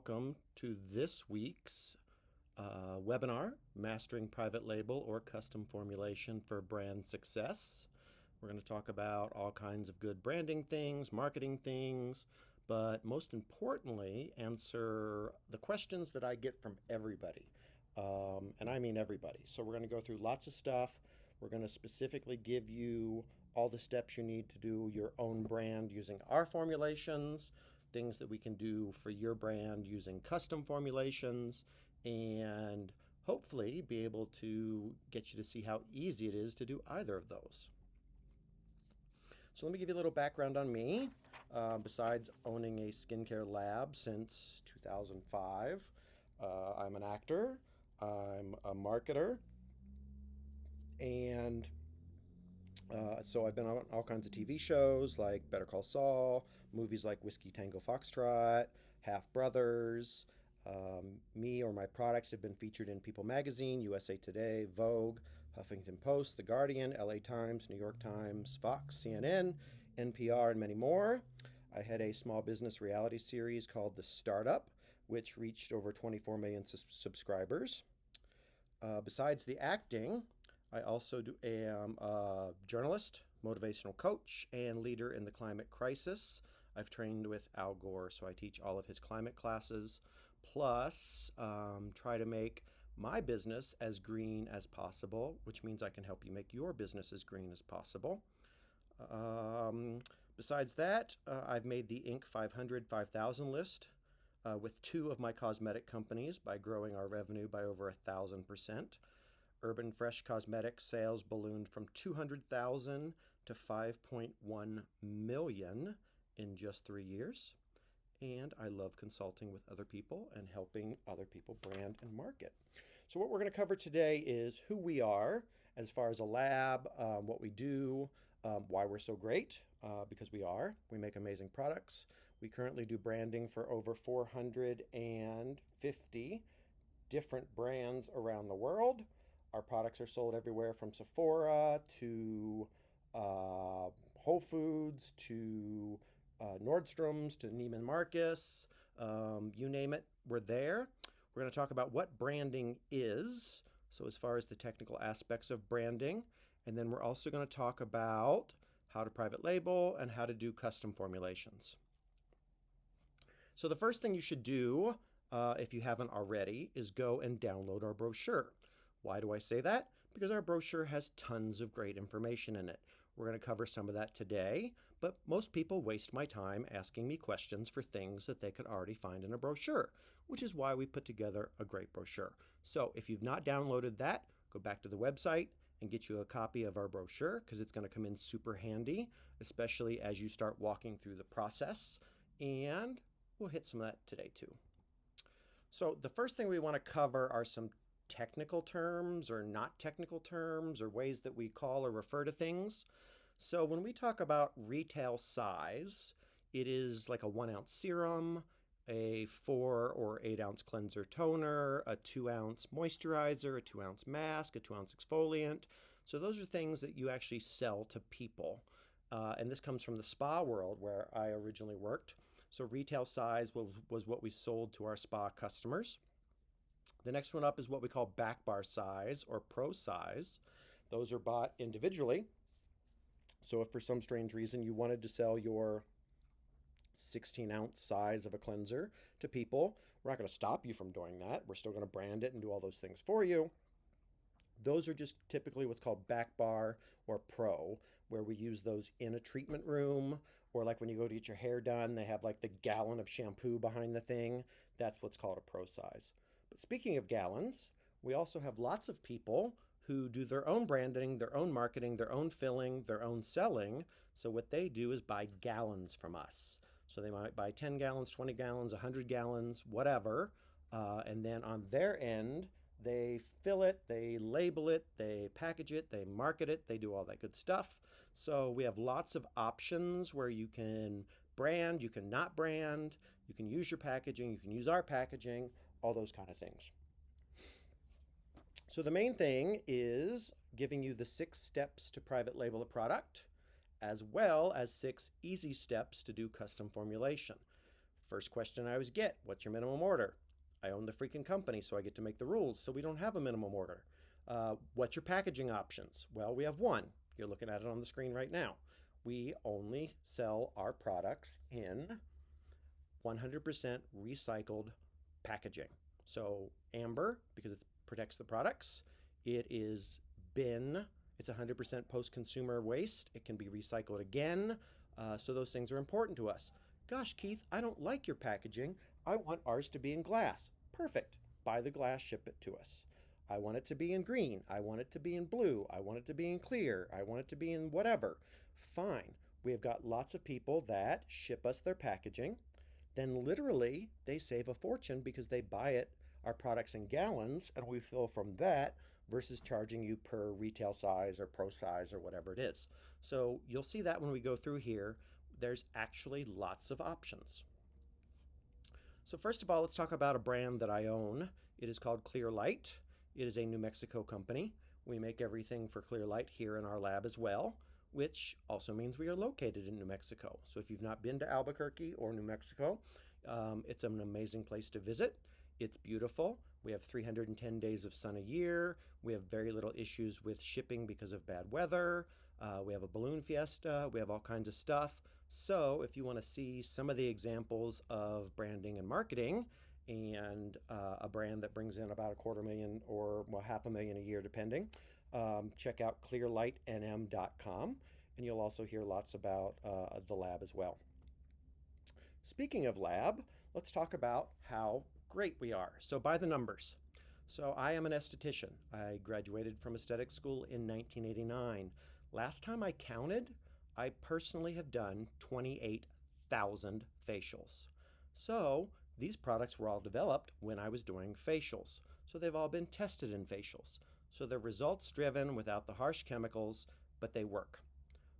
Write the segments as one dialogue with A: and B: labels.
A: welcome to this week's webinar, Mastering Private Label or Custom Formulation for Brand Success. We're going to talk about all kinds of good branding things, marketing things, but most importantly, answer the questions that I get from everybody. And I mean everybody. So we're going to go through lots of stuff. We're going to specifically give you all the steps you need to do your own brand using our formulations, things that we can do for your brand using custom formulations, and hopefully be able to get you to see how easy it is to do either of those. So let me give you a little background on me. Besides owning a skincare lab since 2005, I'm an actor, I'm a marketer, and so I've been on all kinds of TV shows like Better Call Saul, movies like Whiskey Tango Foxtrot, Half Brothers. Me or my products have been featured in People Magazine, USA Today, Vogue, Huffington Post, The Guardian, LA Times, New York Times, Fox, CNN, NPR, and many more. I had a small business reality series called The Startup, which reached over 24 million subscribers. Besides the acting, I also am a journalist, motivational coach, and leader in the climate crisis. I've trained with Al Gore, so I teach all of his climate classes, plus try to make my business as green as possible, which means I can help you make your business as green as possible. Besides that, I've made the Inc. 500, 5,000 list with two of my cosmetic companies by growing our revenue by over 1,000%. Urban Fresh Cosmetics sales ballooned from 200,000 to 5.1 million in just 3 years. And I love consulting with other people and helping other people brand and market. So what we're going to cover today is who we are as far as a lab, what we do, why we're so great, because we are. We make amazing products. We currently do branding for over 450 different brands around the world. Our products are sold everywhere from Sephora to Whole Foods to Nordstrom's to Neiman Marcus. You name it, we're there. We're going to talk about what branding is, so as far as the technical aspects of branding. And then we're also going to talk about how to private label and how to do custom formulations. So the first thing you should do, if you haven't already, is go and download our brochure. Why do I say that? Because our brochure has tons of great information in it. We're going to cover some of that today, but most people waste my time asking me questions for things that they could already find in a brochure, which is why we put together a great brochure. So if you've not downloaded that, go back to the website and get you a copy of our brochure, because it's going to come in super handy, especially as you start walking through the process. And we'll hit some of that today too. So the first thing we want to cover are some technical terms or not technical terms or ways that we call or refer to things. So when we talk about retail size, it is like a 1 ounce serum, a 4 or 8 ounce cleanser toner, a 2 ounce moisturizer, a 2 ounce mask, a 2 ounce exfoliant. So those are things that you actually sell to people. And this comes from the spa world where I originally worked. So retail size was what we sold to our spa customers. The next one up is what we call back bar size or pro size. Those are bought individually. So if for some strange reason you wanted to sell your 16 ounce size of a cleanser to people, we're not going to stop you from doing that. We're still going to brand it and do all those things for you. Those are just typically what's called back bar or pro, where we use those in a treatment room, or like when you go to get your hair done, they have like the gallon of shampoo behind the thing. That's what's called a pro size. But speaking of gallons, we also have lots of people who do their own branding, their own marketing, their own filling, their own selling. So what they do is buy gallons from us. So they might buy 10 gallons, 20 gallons, 100 gallons, whatever. And then on their end, they fill it, they label it, they package it, they market it, they do all that good stuff. So we have lots of options where you can brand, you can not brand, you can use your packaging, you can use our packaging, all those kind of things. So the main thing is giving you the 6 steps to private label a product, as well as 6 easy steps to do custom formulation. First question I always get, what's your minimum order? I own the freaking company, so I get to make the rules, so we don't have a minimum order. What's your packaging options? Well, we have one. You're looking at it on the screen right now. We only sell our products in 100% recycled packaging. So amber, because it protects the products. It is bin. It's 100% post-consumer waste. It can be recycled again. So those things are important to us. Gosh, Keith, I don't like your packaging. I want ours to be in glass. Perfect. Buy the glass, ship it to us. I want it to be in green. I want it to be in blue. I want it to be in clear. I want it to be in whatever. Fine. We have got lots of people that ship us their packaging. Then literally they save a fortune because they buy it, our products in gallons, and we fill from that versus charging you per retail size or pro size or whatever it is. So you'll see that when we go through here, there's actually lots of options. So first of all, let's talk about a brand that I own. It is called Clear Light. It is a New Mexico company. We make everything for Clear Light here in our lab as well, which also means we are located in New Mexico. So if you've not been to Albuquerque or New Mexico, it's an amazing place to visit. It's beautiful. We have 310 days of sun a year. We have very little issues with shipping because of bad weather. We have a balloon fiesta. We have all kinds of stuff. So if you want to see some of the examples of branding and marketing and a brand that brings in about $250,000 or $500,000 a year depending, check out clearlightnm.com, and you'll also hear lots about the lab as well. Speaking of lab, let's talk about how great we are. So by the numbers. So I am an esthetician. I graduated from aesthetic school in 1989. Last time I counted, I personally have done 28,000 facials. So these products were all developed when I was doing facials. So they've all been tested in facials. So they're results driven without the harsh chemicals, but they work.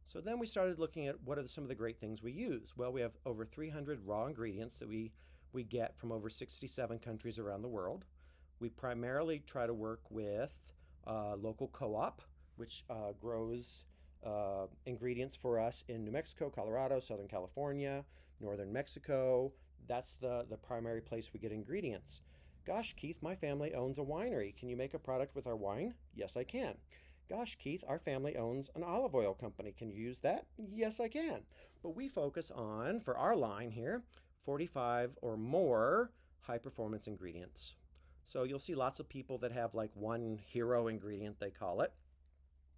A: So then we started looking at what are some of the great things we use. Well, we have over 300 raw ingredients that we get from over 67 countries around the world. We primarily try to work with local co-op, which grows ingredients for us in New Mexico, Colorado, Southern California, Northern Mexico. That's the primary place we get ingredients. Gosh, Keith, my family owns a winery. Can you make a product with our wine? Yes, I can. Gosh, Keith, our family owns an olive oil company. Can you use that? Yes, I can. But we focus on, for our line here, 45 or more high-performance ingredients. So you'll see lots of people that have like one hero ingredient, they call it,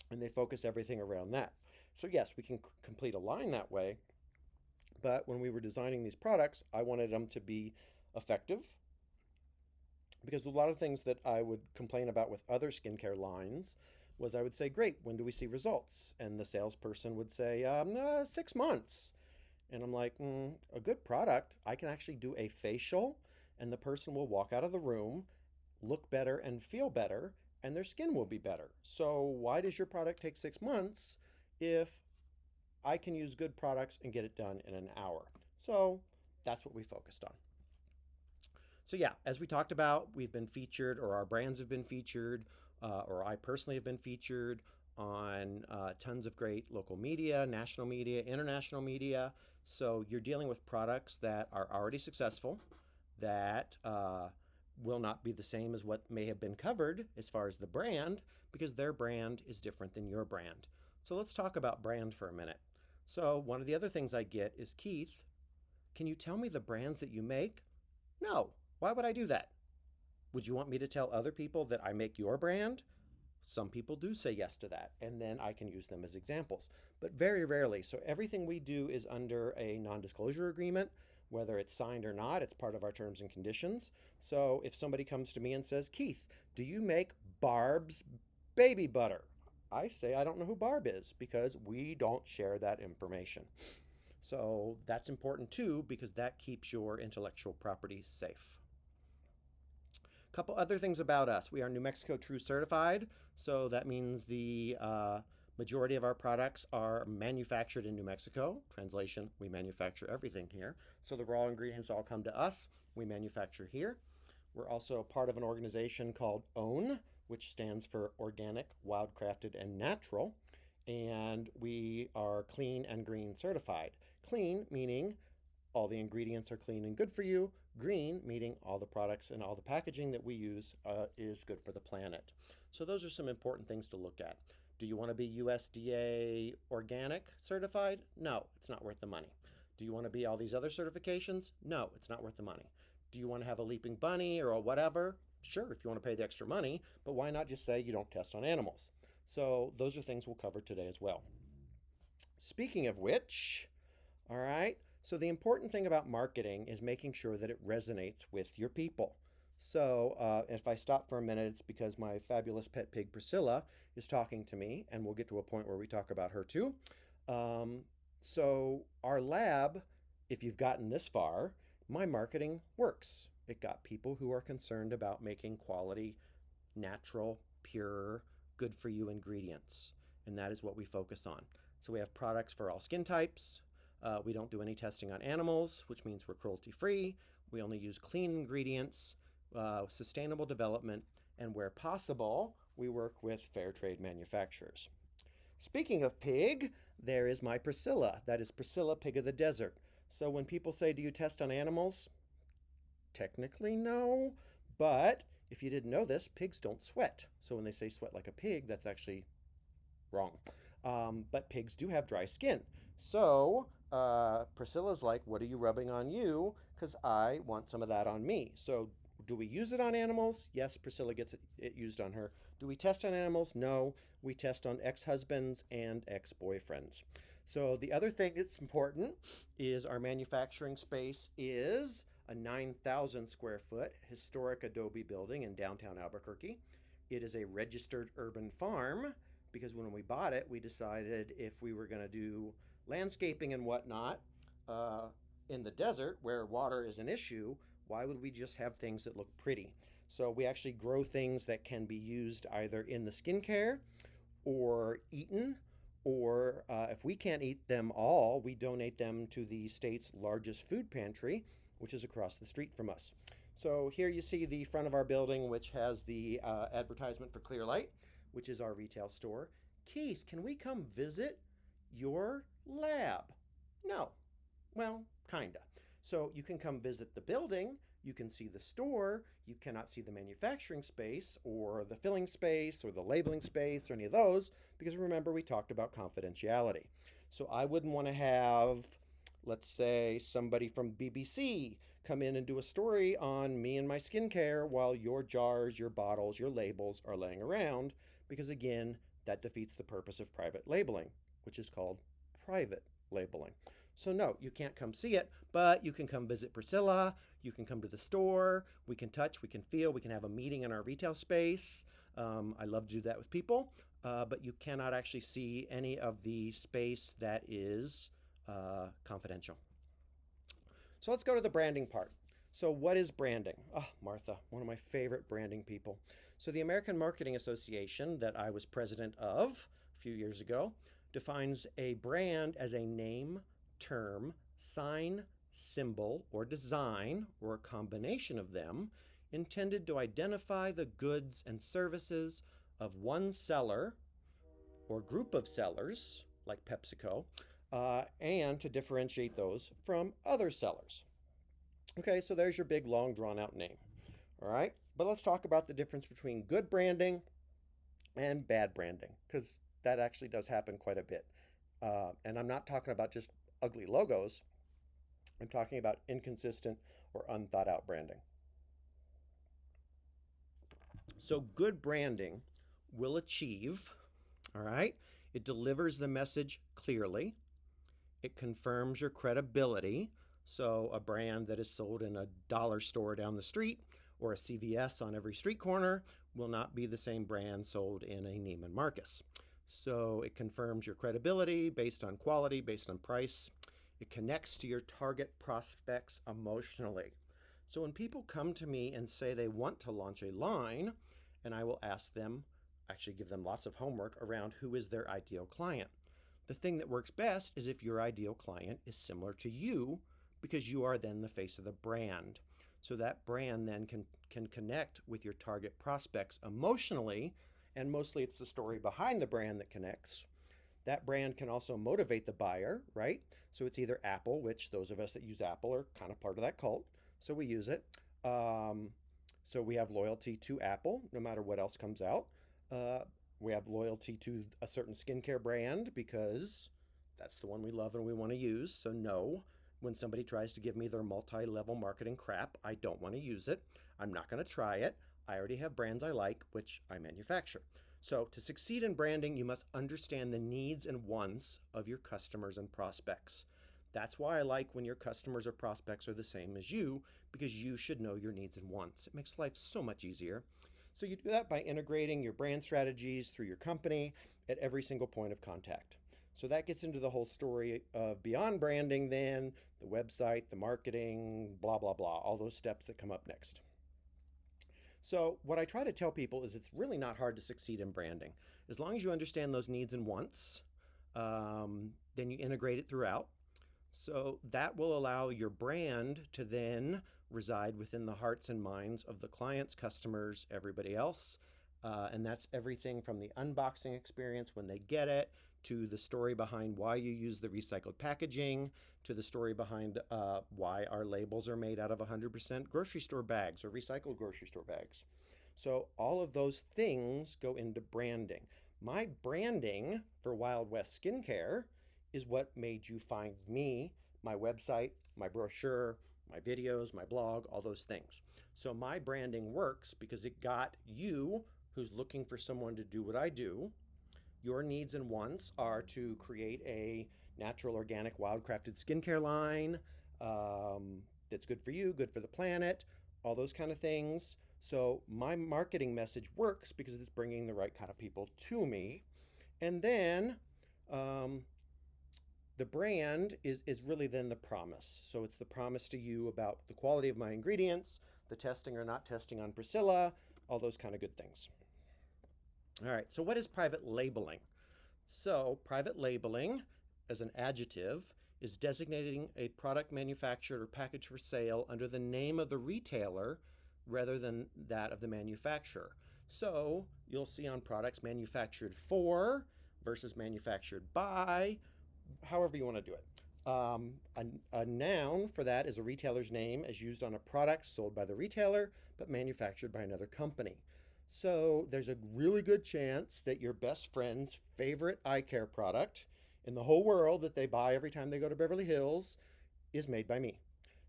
A: and they focus everything around that. So yes, we can complete a line that way, but when we were designing these products, I wanted them to be effective, because a lot of things that I would complain about with other skincare lines was I would say, great, when do we see results? And the salesperson would say, 6 months. And I'm like, a good product, I can actually do a facial and the person will walk out of the room, look better and feel better, and their skin will be better. So why does your product take 6 months if I can use good products and get it done in an hour? So that's what we focused on. So yeah, as we talked about, we've been featured, or our brands have been featured, or I personally have been featured on tons of great local media, national media, international media. So you're dealing with products that are already successful, that will not be the same as what may have been covered as far as the brand, because their brand is different than your brand. So let's talk about brand for a minute. So one of the other things I get is, Keith, can you tell me the brands that you make? No. Why would I do that? Would you want me to tell other people that I make your brand? Some people do say yes to that, and then I can use them as examples, but very rarely. So everything we do is under a non-disclosure agreement, whether it's signed or not. It's part of our terms and conditions. So if somebody comes to me and says, Keith, do you make Barb's baby butter? I say I don't know who Barb is, because we don't share that information. So that's important too, because that keeps your intellectual property safe. A couple other things about us. We are New Mexico True Certified, so that means the majority of our products are manufactured in New Mexico. Translation, we manufacture everything here. So the raw ingredients all come to us. We manufacture here. We're also part of an organization called OWN, which stands for Organic, Wildcrafted, and Natural. And we are clean and green certified. Clean meaning all the ingredients are clean and good for you. Green, meaning all the products and all the packaging that we use is good for the planet. So those are some important things to look at. Do you want to be USDA organic certified? No, it's not worth the money. Do you want to be all these other certifications? No, it's not worth the money. Do you want to have a leaping bunny or a whatever? Sure, if you want to pay the extra money, but why not just say you don't test on animals? So those are things we'll cover today as well. Speaking of which, all right, so the important thing about marketing is making sure that it resonates with your people. So if I stop for a minute, it's because my fabulous pet pig Priscilla is talking to me, and we'll get to a point where we talk about her too. So our lab, if you've gotten this far, my marketing works. It got people who are concerned about making quality, natural, pure, good for you ingredients. And that is what we focus on. So we have products for all skin types. We don't do any testing on animals, which means we're cruelty free. We only use clean ingredients, sustainable development, and where possible, we work with fair trade manufacturers. Speaking of pig, there is my Priscilla. That is Priscilla, pig of the desert. So when people say, do you test on animals? Technically, no. But if you didn't know this, pigs don't sweat. So when they say sweat like a pig, that's actually wrong. But pigs do have dry skin. So Priscilla's like, what are you rubbing on you? Because I want some of that on me. So do we use it on animals? Yes, Priscilla gets it used on her. Do we test on animals? No, we test on ex-husbands and ex-boyfriends. So the other thing that's important is our manufacturing space is a 9,000 square foot historic adobe building in downtown Albuquerque. It is a registered urban farm because when we bought it, we decided if we were going to do landscaping and whatnot in the desert where water is an issue, why would we just have things that look pretty? So we actually grow things that can be used either in the skincare or eaten, or if we can't eat them all, we donate them to the state's largest food pantry, which is across the street from us. So here you see the front of our building, which has the advertisement for Clear Light, which is our retail store. Keith, can we come visit your lab? No. Well, kinda. So you can come visit the building, you can see the store, you cannot see the manufacturing space or the filling space or the labeling space or any of those, because remember we talked about confidentiality. So I wouldn't want to have, let's say, somebody from BBC come in and do a story on me and my skincare while your jars, your bottles, your labels are laying around, because again, that defeats the purpose of private labeling, which is called private labeling. So no, you can't come see it, but you can come visit Priscilla, you can come to the store, we can touch, we can feel, we can have a meeting in our retail space. I love to do that with people, but you cannot actually see any of the space that is confidential. So let's go to the branding part. So what is branding? Oh, Martha, one of my favorite branding people. So the American Marketing Association that I was president of a few years ago defines a brand as a name, term, sign, symbol, or design, or a combination of them, intended to identify the goods and services of one seller or group of sellers, like PepsiCo, and to differentiate those from other sellers. Okay, so there's your big, long, drawn-out name. All right, but let's talk about the difference between good branding and bad branding, because that actually does happen quite a bit. And I'm not talking about just ugly logos. I'm talking about inconsistent or unthought out branding. So good branding will achieve, all right, it delivers the message clearly. It confirms your credibility. So a brand that is sold in a dollar store down the street or a CVS on every street corner will not be the same brand sold in a Neiman Marcus. So it confirms your credibility based on quality, based on price. It connects to your target prospects emotionally. So when people come to me and say they want to launch a line, and I will ask them, actually give them lots of homework around who is their ideal client. The thing that works best is if your ideal client is similar to you, because you are then the face of the brand. So that brand then can connect with your target prospects emotionally, and mostly it's the story behind the brand that connects. That brand can also motivate the buyer, right? So it's either Apple, which those of us that use Apple are kind of part of that cult, so we use it. Um, so we have loyalty to Apple, no matter what else comes out. Uh, we have loyalty to a certain skincare brand because that's the one we love and we want to use. So no, when somebody tries to give me their multi-level marketing crap, I don't want to use it. I'm not going to try it. I already have brands I like, which I manufacture. So to succeed in branding, you must understand the needs and wants of your customers and prospects. That's why I like when your customers or prospects are the same as you, because you should know your needs and wants. It makes life so much easier. So you do that by integrating your brand strategies through your company at every single point of contact. So that gets into the whole story of beyond branding, then the website, the marketing, blah, blah, blah, all those steps that come up next. So, what I try to tell people is it's really not hard to succeed in branding. As long as you understand those needs and wants, then you integrate it throughout. So, that will allow your brand to then reside within the hearts and minds of the clients, customers, everybody else. And that's everything from the unboxing experience when they get it, to the story behind why you use the recycled packaging, to the story behind why our labels are made out of 100% grocery store bags or recycled grocery store bags. So all of those things go into branding. My branding for Wild West Skincare is what made you find me, my website, my brochure, my videos, my blog, all those things. So my branding works because it got you, who's looking for someone to do what I do. Your needs and wants are to create a natural, organic, wild-crafted skincare line that's good for you, good for the planet, all those kind of things. So my marketing message works because it's bringing the right kind of people to me. And then the brand is really then the promise. So it's the promise to you about the quality of my ingredients, the testing or not testing on Priscilla, all those kind of good things. All right, so what is private labeling? So private labeling, as an adjective, is designating a product manufactured or packaged for sale under the name of the retailer rather than that of the manufacturer. So you'll see on products manufactured for versus manufactured by, however you want to do it. A noun for that is a retailer's name as used on a product sold by the retailer but manufactured by another company. So there's a really good chance that your best friend's favorite eye care product in the whole world that they buy every time they go to Beverly Hills is made by me.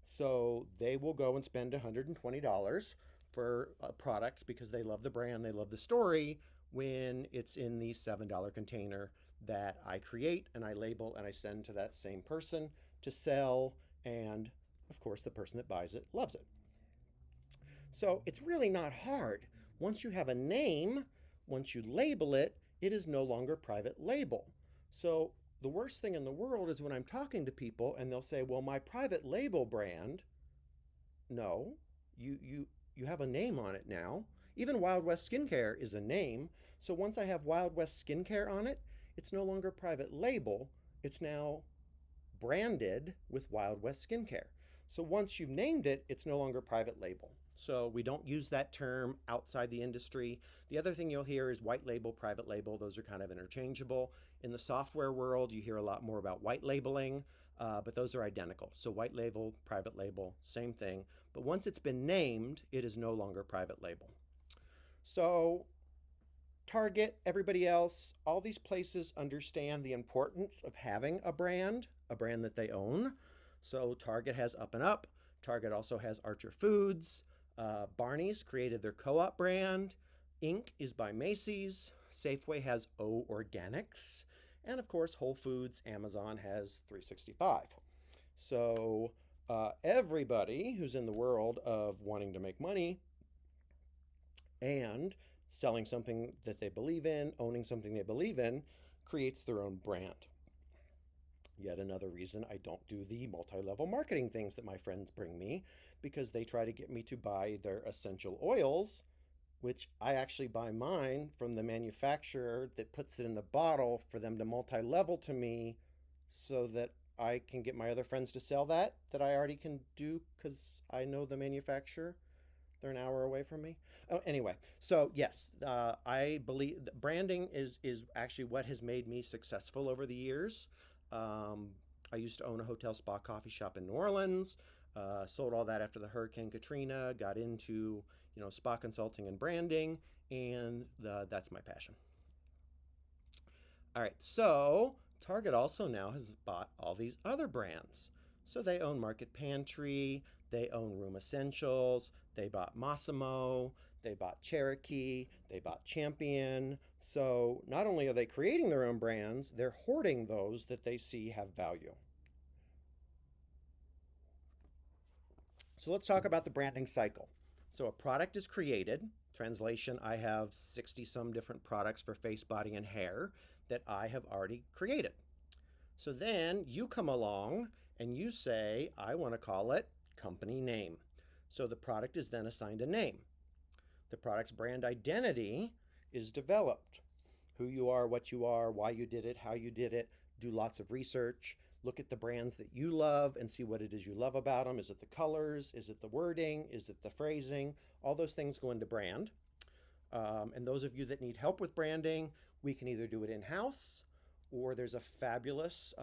A: So they will go and spend $120 for a product because they love the brand, they love the story, when it's in the $7 container that I create and I label and I send to that same person to sell. And of course, the person that buys it loves it. So it's really not hard. Once you have a name, once you label it, it is no longer private label. So the worst thing in the world is when I'm talking to people and they'll say, well, my private label brand. No, you have a name on it now. Even Wild West Skincare is a name. So once I have Wild West Skincare on it, it's no longer private label. It's now branded with Wild West Skincare. So once you've named it, it's no longer private label. So we don't use that term outside the industry. The other thing you'll hear is white label, private label. Those are kind of interchangeable. In the software world, you hear a lot more about white labeling, but those are identical. So white label, private label, same thing. But once it's been named, it is no longer private label. So Target, everybody else, all these places understand the importance of having a brand that they own. So Target has Up and Up. Target also has Archer Foods. Barney's created their Co-op brand. Inc. is by Macy's. Safeway has O Organics. And of course, Whole Foods, Amazon has 365. So everybody who's in the world of wanting to make money and selling something that they believe in, owning something they believe in, creates their own brand. Yet another reason I don't do the multi-level marketing things that my friends bring me, because they try to get me to buy their essential oils, which I actually buy mine from the manufacturer that puts it in the bottle for them to multi-level to me so that I can get my other friends to sell that I already can do because I know the manufacturer. They're an hour away from me. Oh, anyway, so yes, I believe that branding is actually what has made me successful over the years. Um, I used to own a hotel spa coffee shop in New Orleans. Sold all that after the Hurricane Katrina. Got into spa consulting and branding, and that's my passion. All right, so Target also now has bought all these other brands. So they own Market Pantry, they own Room Essentials, they bought Massimo, they bought Cherokee, they bought Champion. So not only are they creating their own brands, they're hoarding those that they see have value. So let's talk about the branding cycle. So a product is created. Translation, I have 60 some different products for face, body, and hair that I have already created. So then you come along and you say, I want to call it company name. So the product is then assigned a name. The product's brand identity is developed. Who you are, what you are, why you did it, how you did it. Do lots of research. Look at the brands that you love and see what it is you love about them. Is it the colors? Is it the wording? Is it the phrasing? All those things go into brand. And those of you that need help with branding, we can either do it in-house, or there's a fabulous,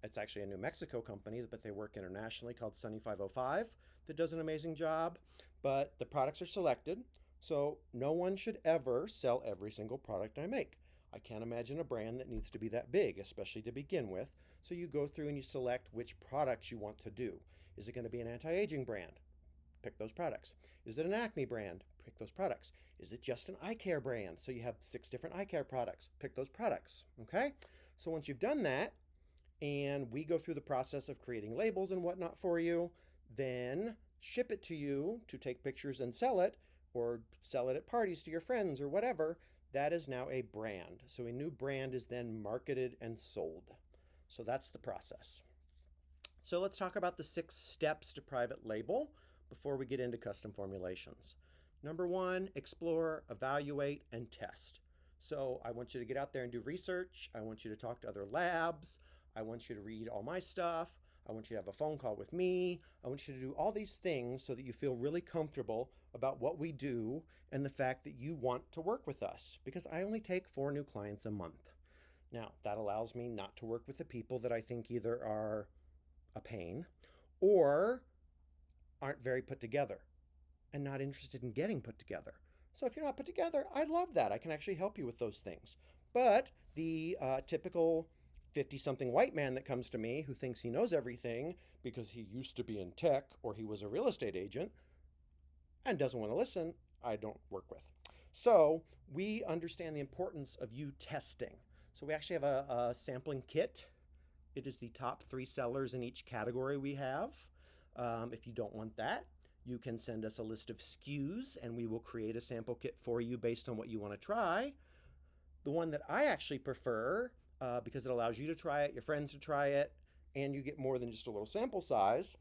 A: it's actually a New Mexico company, but they work internationally, called Sunny 505, that does an amazing job. But the products are selected, so no one should ever sell every single product I make. I can't imagine a brand that needs to be that big, especially to begin with. So you go through and you select which products you want to do. Is it going to be an anti-aging brand? Pick those products. Is it an acne brand? Pick those products. Is it just an eye care brand? So you have 6 different eye care products. Pick those products, okay? So once you've done that, and we go through the process of creating labels and whatnot for you, then ship it to you to take pictures and sell it, or sell it at parties to your friends or whatever. That is now a brand. So a new brand is then marketed and sold. So that's the process. So let's talk about the 6 steps to private label before we get into custom formulations. Number 1, explore, evaluate, and test. So I want you to get out there and do research. I want you to talk to other labs. I want you to read all my stuff. I want you to have a phone call with me. I want you to do all these things so that you feel really comfortable about what we do and the fact that you want to work with us, because I only take 4 new clients a month. Now, that allows me not to work with the people that I think either are a pain or aren't very put together and not interested in getting put together. So if you're not put together, I love that. I can actually help you with those things. But the typical 50-something white man that comes to me who thinks he knows everything because he used to be in tech or he was a real estate agent and doesn't want to listen, I don't work with. So we understand the importance of you testing. So we actually have a sampling kit. It is the top 3 sellers in each category we have. If you don't want that, you can send us a list of SKUs and we will create a sample kit for you based on what you want to try. The one that I actually prefer, because it allows you to try it, your friends to try it, and you get more than just a little sample size,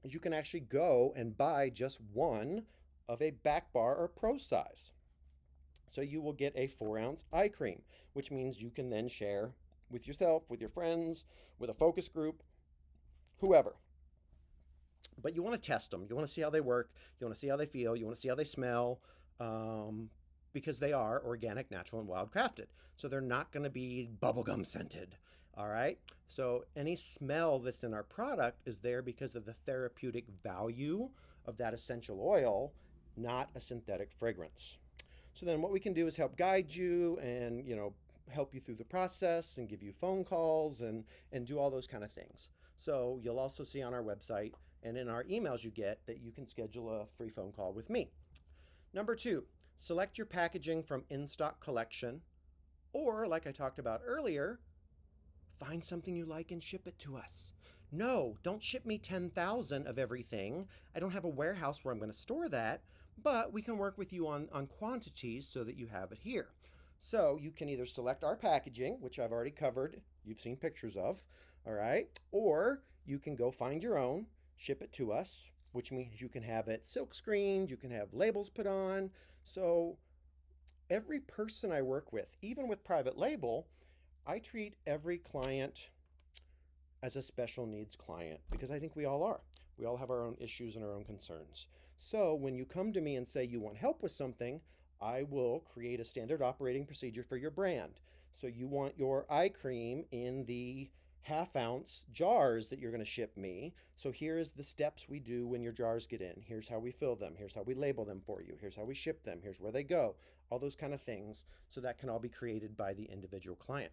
A: is you can actually go and buy just one of a back bar or pro size. So you will get a 4-ounce eye cream, which means you can then share with yourself, with your friends, with a focus group, whoever. But you want to test them. You want to see how they work. You want to see how they feel. You want to see how they smell, because they are organic, natural, and wild crafted. So they're not going to be bubblegum scented. All right. So any smell that's in our product is there because of the therapeutic value of that essential oil, not a synthetic fragrance. So then what we can do is help guide you and, help you through the process and give you phone calls and do all those kind of things. So you'll also see on our website and in our emails you get that you can schedule a free phone call with me. Number 2, select your packaging from in-stock collection, or like I talked about earlier, find something you like and ship it to us. No, don't ship me 10,000 of everything. I don't have a warehouse where I'm going to store that, but we can work with you on quantities so that you have it here. So you can either select our packaging, which I've already covered, you've seen pictures of, all right, or you can go find your own, ship it to us, which means you can have it silk screened, you can have labels put on. So every person I work with, even with private label, I treat every client as a special needs client because I think we all are. We all have our own issues and our own concerns. So when you come to me and say you want help with something, I will create a standard operating procedure for your brand. So you want your eye cream in the half-ounce jars that you're going to ship me. So here is the steps we do when your jars get in. Here's how we fill them. Here's how we label them for you. Here's how we ship them. Here's where they go. All those kind of things. So that can all be created by the individual client.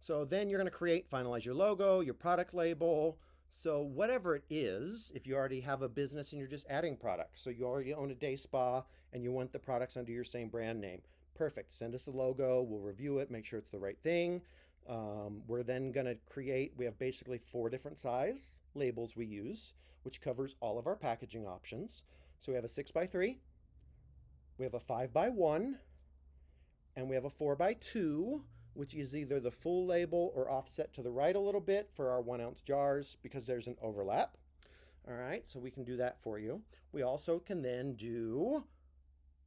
A: So then you're going to finalize your logo, your product label. So whatever it is, if you already have a business and you're just adding products, so you already own a day spa and you want the products under your same brand name, perfect. Send us the logo, we'll review it, make sure it's the right thing. We're then going to we have basically 4 different size labels we use, which covers all of our packaging options. So we have a 6x3, we have a 5x1, and we have a 4x2, which is either the full label or offset to the right a little bit for our 1-ounce jars because there's an overlap. All right, so we can do that for you. We also can then do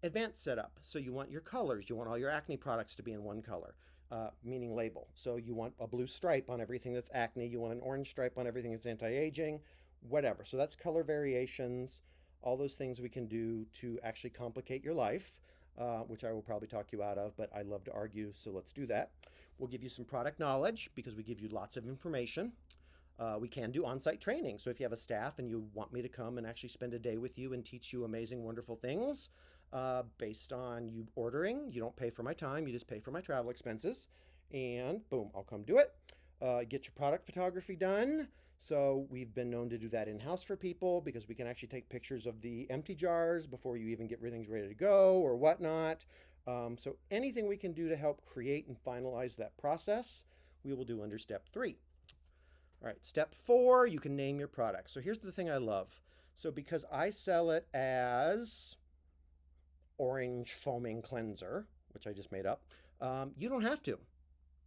A: advanced setup. So you want your colors. You want all your acne products to be in one color, meaning label. So you want a blue stripe on everything that's acne. You want an orange stripe on everything that's anti-aging, whatever. So that's color variations, all those things we can do to actually complicate your life. Which I will probably talk you out of, but I love to argue, so let's do that. We'll give you some product knowledge because we give you lots of information. We can do on-site training. So if you have a staff and you want me to come and actually spend a day with you and teach you amazing, wonderful things based on you ordering, you don't pay for my time, you just pay for my travel expenses. And boom, I'll come do it. Get your product photography done. So we've been known to do that in-house for people because we can actually take pictures of the empty jars before you even get everything ready to go or whatnot. So anything we can do to help create and finalize that process, we will do under step 3. All right, step 4, you can name your product. So here's the thing I love. So because I sell it as Orange Foaming Cleanser, which I just made up, you don't have to.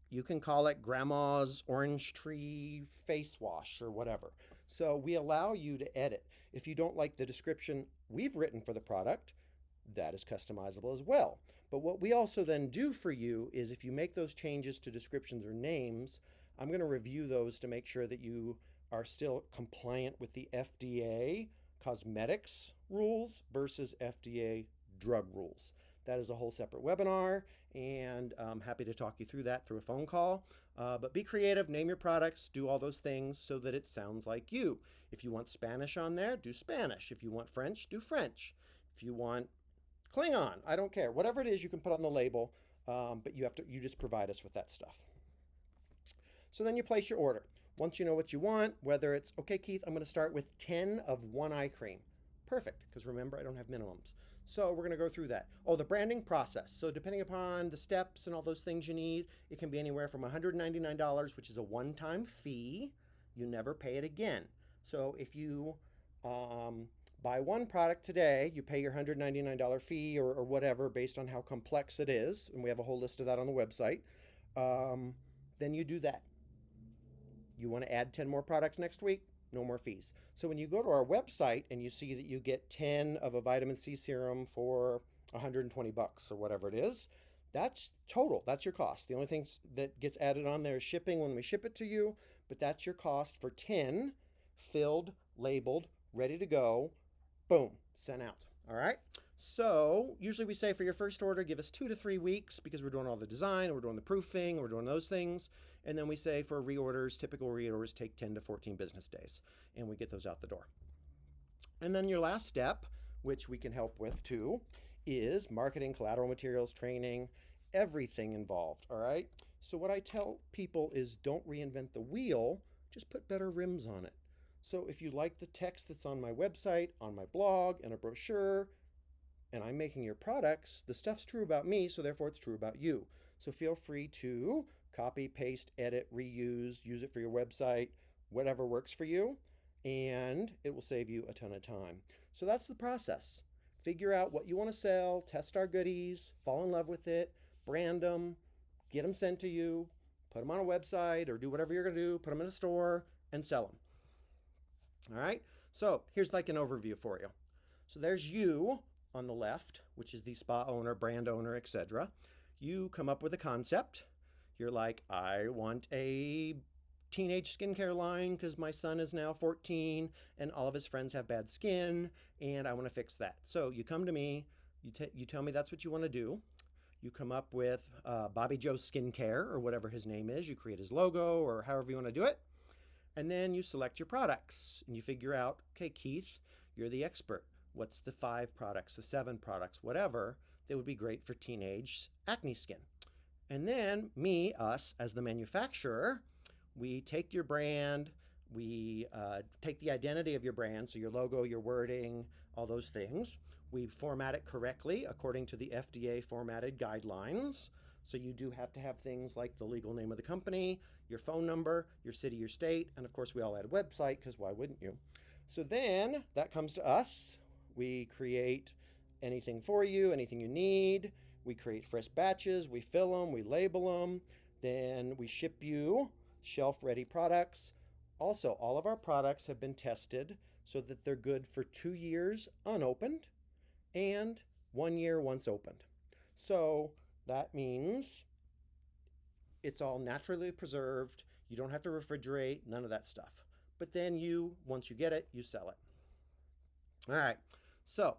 A: You can call it Grandma's Orange Tree Face Wash or whatever. So we allow you to edit. If you don't like the description we've written for the product, that is customizable as well. But what we also then do for you is if you make those changes to descriptions or names, I'm going to review those to make sure that you are still compliant with the FDA cosmetics rules versus FDA drug rules. That is a whole separate webinar, and I'm happy to talk you through that through a phone call. But be creative, name your products, do all those things so that it sounds like you. If you want Spanish on there, do Spanish. If you want French, do French. If you want Klingon, I don't care. Whatever it is, you can put on the label, but you just provide us with that stuff. So then you place your order. Once you know what you want, whether it's, okay, Keith, I'm going to start with 10 of one eye cream. Perfect, because remember, I don't have minimums. So we're going to go through that. Oh, the branding process. So depending upon the steps and all those things you need, it can be anywhere from $199, which is a one-time fee. You never pay it again. So if you buy one product today, you pay your $199 fee or whatever based on how complex it is, and we have a whole list of that on the website, then you do that. You want to add 10 more products next week? No more fees. So when you go to our website and you see that you get 10 of a vitamin C serum for $120 or whatever it is, that's total. That's your cost. The only thing that gets added on there is shipping when we ship it to you, but that's your cost for 10 filled, labeled, ready to go, boom, sent out. All right. So usually we say for your first order, give us 2 to 3 weeks because we're doing all the design, we're doing the proofing, we're doing those things. And then we say for reorders, typical reorders take 10 to 14 business days, and we get those out the door. And then your last step, which we can help with too, is marketing, collateral materials, training, everything involved, all right? So what I tell people is don't reinvent the wheel, just put better rims on it. So if you like the text that's on my website, on my blog, and a brochure, and I'm making your products, the stuff's true about me, so therefore it's true about you. So feel free to copy, paste, edit, reuse, use it for your website, whatever works for you, and it will save you a ton of time. So that's the process. Figure out what you want to sell, test our goodies, fall in love with it, brand them, get them sent to you, put them on a website, or do whatever you're going to do, put them in a store, and sell them. All right? So here's like an overview for you. So there's you on the left, which is the spa owner, brand owner, etc. You come up with a concept. You're like, I want a teenage skincare line because my son is now 14 and all of his friends have bad skin and I want to fix that. So you come to me, you tell me that's what you want to do. You come up with Bobby Joe Skincare or whatever his name is. You create his logo or however you want to do it. And then you select your products and you figure out, okay, Keith, you're the expert. What's the 5 products, the 7 products, whatever, that would be great for teenage acne skin? And then us, as the manufacturer, we take your brand, we take the identity of your brand, so your logo, your wording, all those things. We format it correctly according to the FDA formatted guidelines. So you do have to have things like the legal name of the company, your phone number, your city, your state, and of course we all add a website because why wouldn't you? So then that comes to us. We create anything for you, anything you need. We create fresh batches, we fill them, we label them, then we ship you shelf-ready products. Also, all of our products have been tested so that they're good for 2 years unopened and 1 year once opened. So that means it's all naturally preserved. You don't have to refrigerate, none of that stuff. But then once you get it, you sell it. All right, so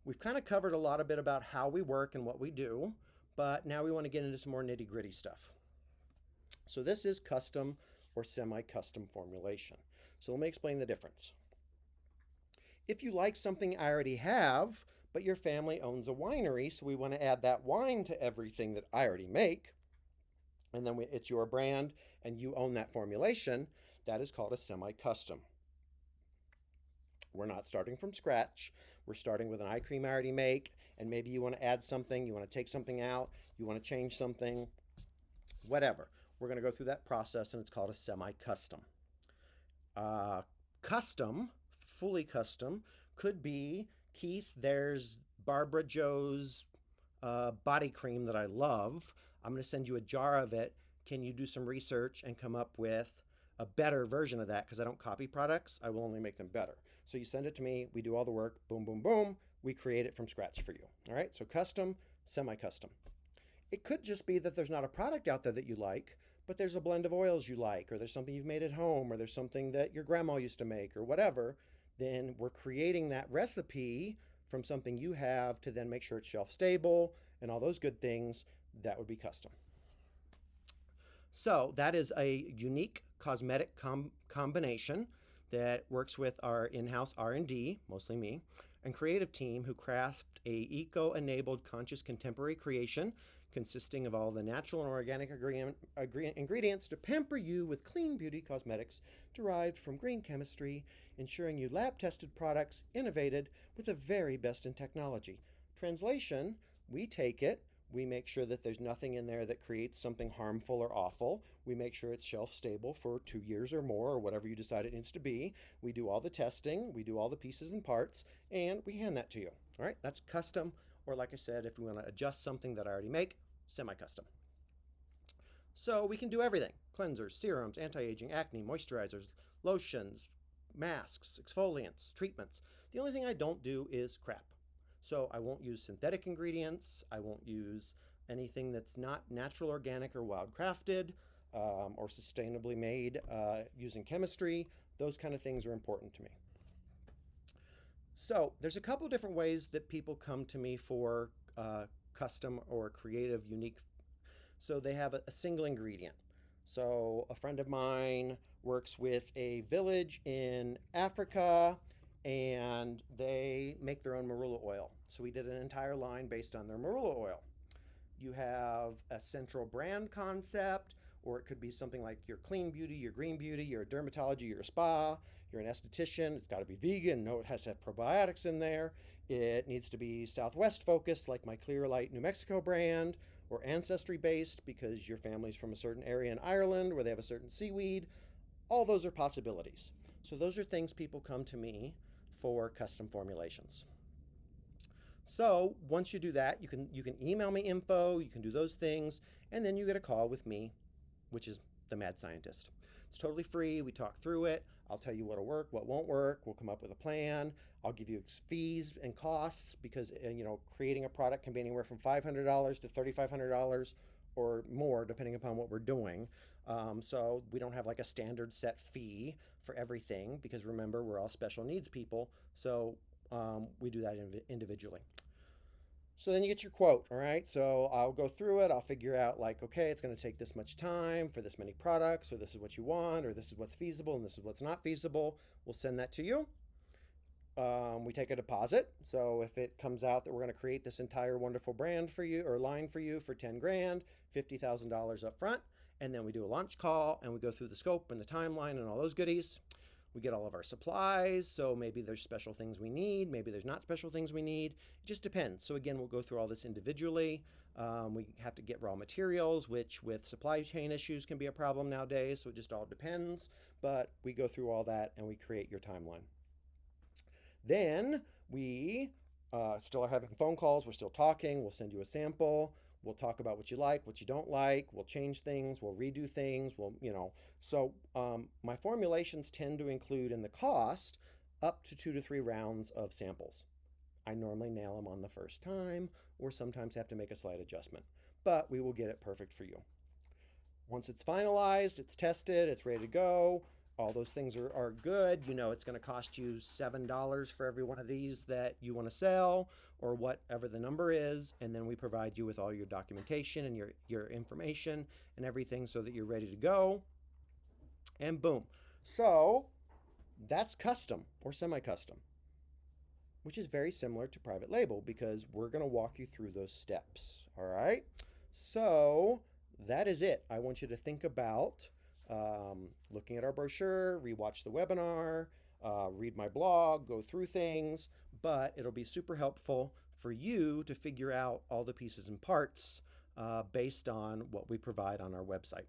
A: we've kind of covered a lot of bit about how we work and what we do, but now we want to get into some more nitty-gritty stuff. So this is custom or semi-custom formulation. So let me explain the difference. If you like something I already have, but your family owns a winery, so we want to add that wine to everything that I already make, and then it's your brand and you own that formulation, that is called a semi-custom. We're not starting from scratch. We're starting with an eye cream I already make, and maybe you want to add something, you want to take something out, you want to change something, whatever. We're going to go through that process, and it's called a semi-custom. Custom, fully custom, could be, Keith, there's Barbara Joe's body cream that I love. I'm going to send you a jar of it. Can you do some research and come up with a better version of that? Because I don't copy products. I will only make them better. So you send it to me. We do all the work. Boom, boom, boom. We create it from scratch for you. All right? So custom, semi-custom. It could just be that there's not a product out there that you like, but there's a blend of oils you like, or there's something you've made at home, or there's something that your grandma used to make, or whatever. Then we're creating that recipe from something you have to then make sure it's shelf stable and all those good things. That would be custom. So that is a unique cosmetic combination that works with our in-house R&D, mostly me, and creative team who craft a eco-enabled conscious contemporary creation consisting of all the natural and organic ingredients to pamper you with clean beauty cosmetics derived from green chemistry, ensuring you lab-tested products innovated with the very best in technology. Translation, we take it, we make sure that there's nothing in there that creates something harmful or awful. We make sure it's shelf stable for 2 years or more, or whatever you decide it needs to be. We do all the testing, we do all the pieces and parts, and we hand that to you. All right, that's custom, or like I said, if we want to adjust something that I already make, semi-custom. So we can do everything. Cleansers, serums, anti-aging, acne, moisturizers, lotions, masks, exfoliants, treatments. The only thing I don't do is crap. So I won't use synthetic ingredients. I won't use anything that's not natural, organic, or wild crafted, or sustainably made using chemistry. Those kind of things are important to me. So there's a couple different ways that people come to me for custom or creative, unique. So they have a single ingredient. So a friend of mine works with a village in Africa, and they make their own marula oil. So we did an entire line based on their marula oil. You have a central brand concept, or it could be something like your clean beauty, your green beauty, your dermatology, your spa, you're an esthetician, it's got to be vegan, no, it has to have probiotics in there, it needs to be Southwest focused like my Clear Light New Mexico brand, or ancestry based because your family's from a certain area in Ireland where they have a certain seaweed. All those are possibilities. So those are things people come to me for custom formulations. So once you do that, you can email me info, you can do those things, and then you get a call with me, which is the mad scientist. It's totally free. We talk through it. I'll tell you what'll work, what won't work. We'll come up with a plan. I'll give you fees and costs because creating a product can be anywhere from $500 to $3,500 or more, depending upon what we're doing. So we don't have like a standard set fee for everything because remember, we're all special needs people. So we do that individually. So then you get your quote, all right? So I'll go through it. I'll figure out like, okay, it's going to take this much time for this many products, or this is what you want, or this is what's feasible and this is what's not feasible. We'll send that to you. We take a deposit. So if it comes out that we're going to create this entire wonderful brand for you or line for you for 10 grand, $50,000 up front, and then we do a launch call and we go through the scope and the timeline and all those goodies. We get all of our supplies, so maybe there's special things we need, maybe there's not special things we need. It just depends. So again, we'll go through all this individually. We have to get raw materials, which with supply chain issues can be a problem nowadays, so it just all depends. But we go through all that and we create your timeline. Then we still are having phone calls, we're still talking, we'll send you a sample. We'll talk about what you like, what you don't like. We'll change things. We'll redo things. So my formulations tend to include in the cost up to 2 to 3 rounds of samples. I normally nail them on the first time or sometimes have to make a slight adjustment, but we will get it perfect for you. Once it's finalized, it's tested, it's ready to go. All those things are good. You know, it's going to cost you $7 for every one of these that you want to sell or whatever the number is. And then we provide you with all your documentation and your information and everything so that you're ready to go. And boom. So that's custom or semi-custom, which is very similar to private label because we're going to walk you through those steps. All right. So that is it. I want you to think about looking at our brochure, rewatch the webinar, read my blog, go through things, but it'll be super helpful for you to figure out all the pieces and parts based on what we provide on our website.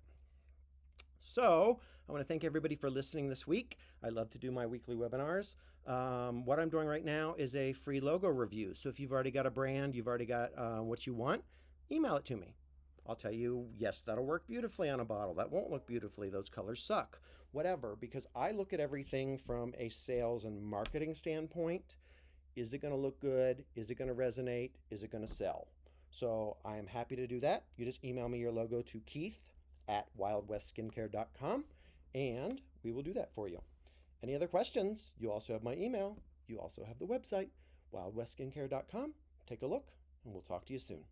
A: So I want to thank everybody for listening this week. I love to do my weekly webinars. What I'm doing right now is a free logo review. So if you've already got a brand, you've already got what you want, email it to me. I'll tell you, yes, that'll work beautifully on a bottle. That won't look beautifully. Those colors suck. Whatever, because I look at everything from a sales and marketing standpoint. Is it going to look good? Is it going to resonate? Is it going to sell? So I am happy to do that. You just email me your logo to keith@wildwestskincare.com, and we will do that for you. Any other questions? You also have my email. You also have the website, wildwestskincare.com. Take a look, and we'll talk to you soon.